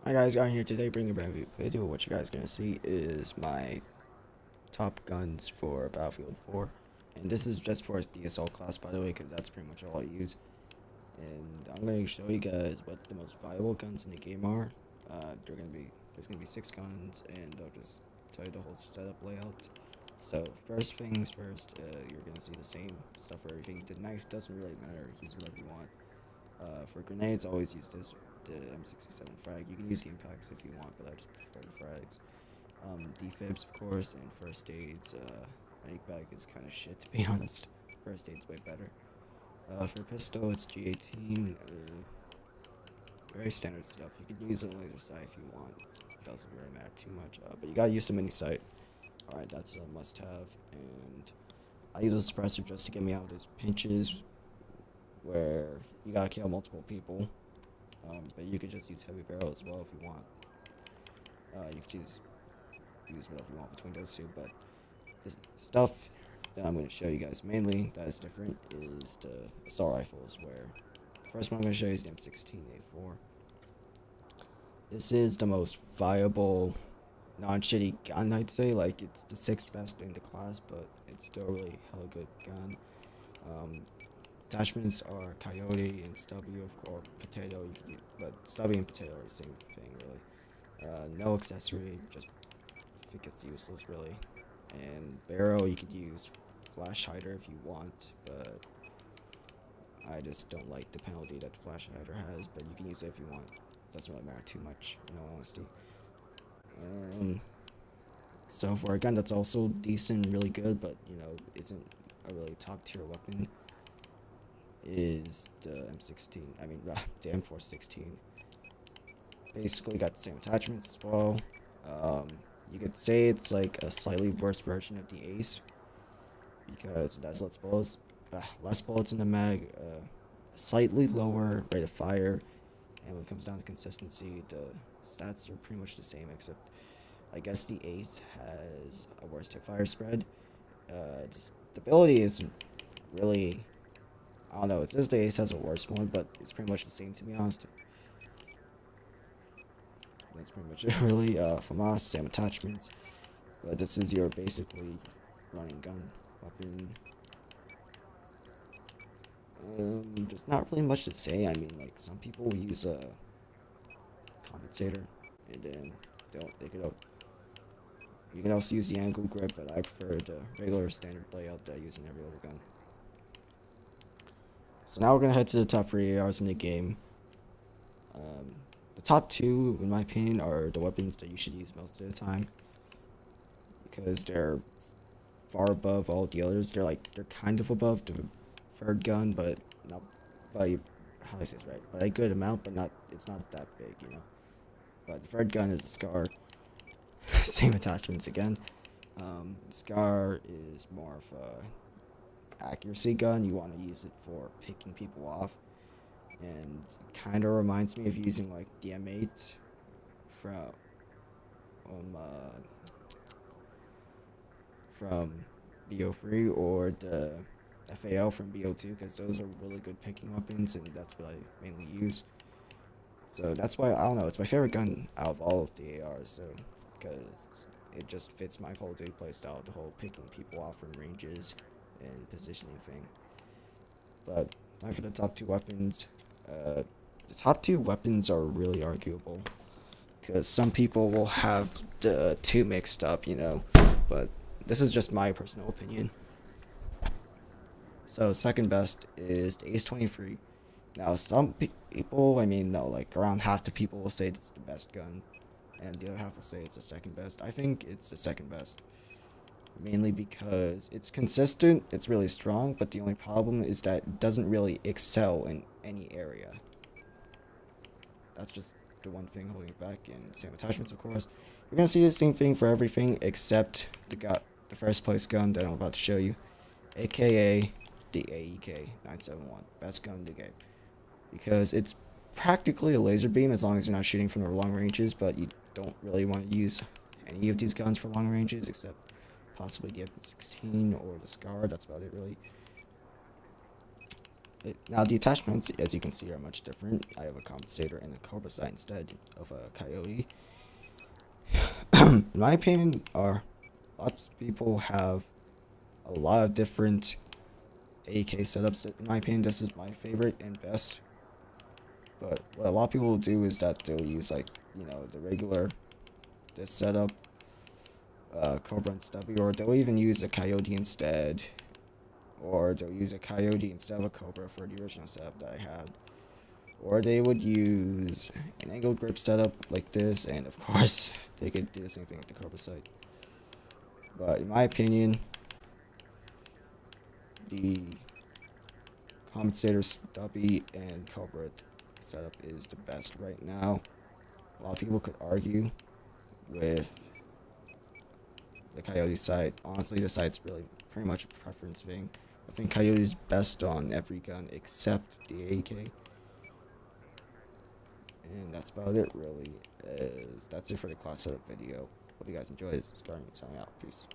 Hi guys, Got here today bringing a brand new video. What you guys gonna see is my top guns for Battlefield 4, and this is just for the assault class, by the way, because that's pretty much all I use. And I'm gonna show you guys what the most viable guns in the game are. There's gonna be 6 guns, and they'll just tell you the whole setup layout. So first things first, you're gonna see the same stuff for everything. The knife doesn't really matter; use whatever you want. For grenades, always use the M67 frag. You can use the impacts if you want, but I just prefer the frags. Defibs, of course, and first aids. Make bag is kind of shit, to be honest. First aid's way better. For pistol, it's G18. Very standard stuff. You can use a laser sight if you want. Doesn't really matter too much. But you gotta use the mini sight. Alright, that's a must-have. And I use a suppressor just to get me out of those pinches where you gotta kill multiple people. But you could just use heavy barrel as well if you want. You could use whatever you want between those two, but the stuff that I'm going to show you guys mainly that is different is the assault rifles, where the first one I'm going to show you is the M16A4. This is the most viable, non-shitty gun, I'd say. Like, it's the 6th best in the class, but it's still really hella good gun. Attachments are Coyote and Stubby, or Potato, but Stubby and Potato are the same thing, really. No accessory, just I think it's useless, really. And Barrel, you could use Flash Hider if you want, but I just don't like the penalty that Flash Hider has, but you can use it if you want. Doesn't really matter too much, in all honesty. So for a gun that's also decent, really good, but, you know, isn't a really top tier weapon, is the the M416. Basically got the same attachments as well. You could say it's like a slightly worse version of the Ace, because it has less bullets in the mag, slightly lower rate of fire, and when it comes down to consistency, the stats are pretty much the same, except I guess the Ace has a worse fire spread. The stability isn't really, I don't know, it says the Ace has a worse one, but it's pretty much the same, to be honest. That's pretty much it, really. FAMAS, same attachments, but this is your basically running gun weapon. There's not really much to say. I mean, like, some people use a compensator, and then you can also use the angle grip, but I prefer the regular standard layout that I use in every other gun. So now we're gonna head to the top 3 ARs in the game. The top 2, in my opinion, are the weapons that you should use most of the time, because they're far above all the others. They're kind of above the third gun, but not by, how do I say this right, by a good amount, but it's not that big, you know. But the third gun is the Scar. Same attachments again. Scar is more of a accuracy gun. You want to use it for picking people off, and it kind of reminds me of using like the M8 from Bf4 or the FAL from BO2, because those are really good picking weapons, and that's what I mainly use. So that's why, I don't know, it's my favorite gun out of all of the ARs, so, because it just fits my whole day playstyle, the whole picking people off from ranges and positioning thing. But time for the top 2 weapons. The top 2 weapons are really arguable, because some people will have the 2 mixed up, you know, but this is just my personal opinion. So second best is the Ace 23. Now some people, I mean, no, like around half the people will say it's the best gun, and the other half will say it's the second best. I think it's the second best, mainly because it's consistent, it's really strong, but the only problem is that it doesn't really excel in any area. That's just the one thing holding it back, and same attachments, of course. You're gonna see the same thing for everything except the first place gun that I'm about to show you, aka the AEK 971, best gun in the game, because it's practically a laser beam as long as you're not shooting from the long ranges, but you don't really want to use any of these guns for long ranges except possibly the M16 or the Scar. That's about it, really. Now the attachments, as you can see, are much different. I have a compensator and a cobra sight instead of a coyote. In my opinion, lots of people have a lot of different AK setups. In my opinion, this is my favorite and best. But what a lot of people will do is that they'll use, like, the regular this setup, Cobra and Stubby, or they'll even use a Coyote instead, or they'll use a Coyote instead of a Cobra for the original setup that I had, or they would use an angled grip setup like this, and of course they could do the same thing with the Cobra sight. But in my opinion, the compensator, Stubby, and Cobra setup is the best right now. A lot of people could argue with the Coyote sight. Honestly, the sight's really pretty much a preference thing. I think Coyote's best on every gun except the AK. And that's about it, really. That's it for the class setup video. Hope you guys enjoyed. This is Guardian signing out. Peace.